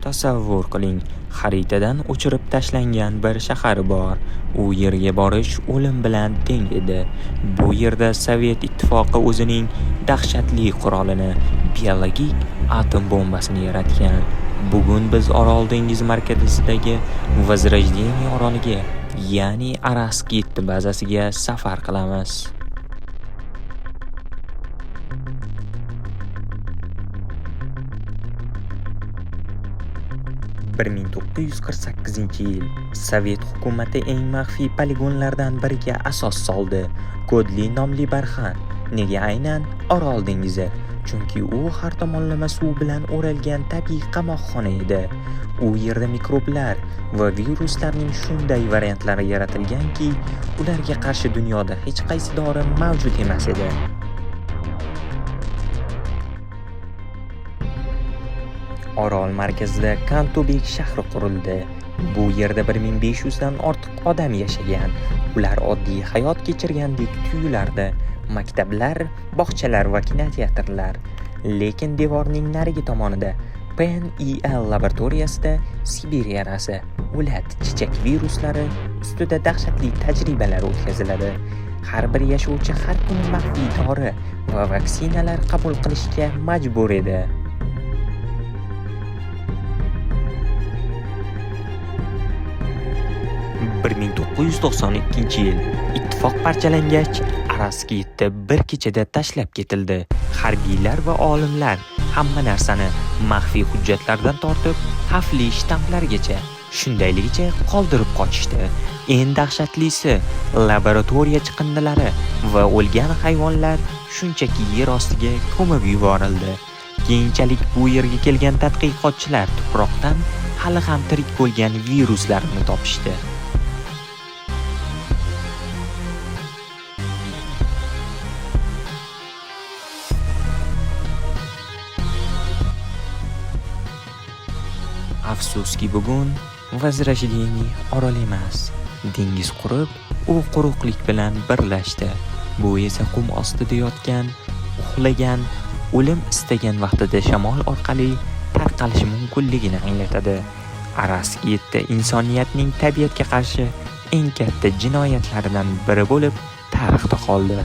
Tasavvur qiling, xaritadan o'chirib tashlangan bir shahar bor. U yerga borish o'lim bilan teng edi. Bu yerda Sovet Ittifoqi o'zining dahshatli qurolini, biologik atom bombasini yaratgan. Bugun biz Orol dengizi markazidagi Vozrojdeniye oroliga, ya'ni Araskit bazasiga safar qilamiz. 1948-yil Sovet hukumati eng maxfiy poligonlardan biriga asos soldi. Kodli nomli barxan. Nega aynan Orol dengizi? Chunki u har tomonlama suv bilan o'ralgan tabiiy qamoqxona edi. U yerda mikroblar va viruslarning shunday variantlari yaratilganki, ularga qarshi dunyoda hech qaysi dori mavjud emas edi. Orol markazida Kantobek shahri qurildi. Bu yerda 1500 dan ortiq odam yashagan. Ular oddiy hayot kechirgandek tuyulardi. Maktablar, bog'chalar va kinoteatrlar. Lekin devorning narigi tomonida PNIL laboratoriyasida Sibir yarasi, o'lat, chichak viruslari ustida dahshatli tajribalar o'tkaziladi. Har bir yashovchi har kuni maxfiy dori va vaksinalar qabul qilishga majbur edi. 1992-yil ittifoq parchalangach, Araskitda bir kechada tashlab ketildi. Harbiylar va olimlar hamma narsani maxfiy hujjatlardan tortib, xavfli shtamplargacha, shundayligicha qoldirib qochishdi. Eng dahshatlisi, laboratoriya chiqindilari va o'lgan hayvonlar shunchaki yer ostiga ko'mib yuborildi. Keyinchalik bu yerga kelgan tadqiqotchilar tuproqdan hali ham tirik bo'lgan viruslarni topishdi. Afsuski bugun Vozrojdeniye orol emas, dengiz qurib, u quruqlik bilan birlashdi. Bu esa qum ostida yotgan, uxlagan, o'lim istagan vaqtida shamol orqali tarqalishi mumkinligini anglatadi. Araskitda insoniyatning tabiatga qarshi eng katta jinoyatlaridan biri bo'lib tarixda qoldi.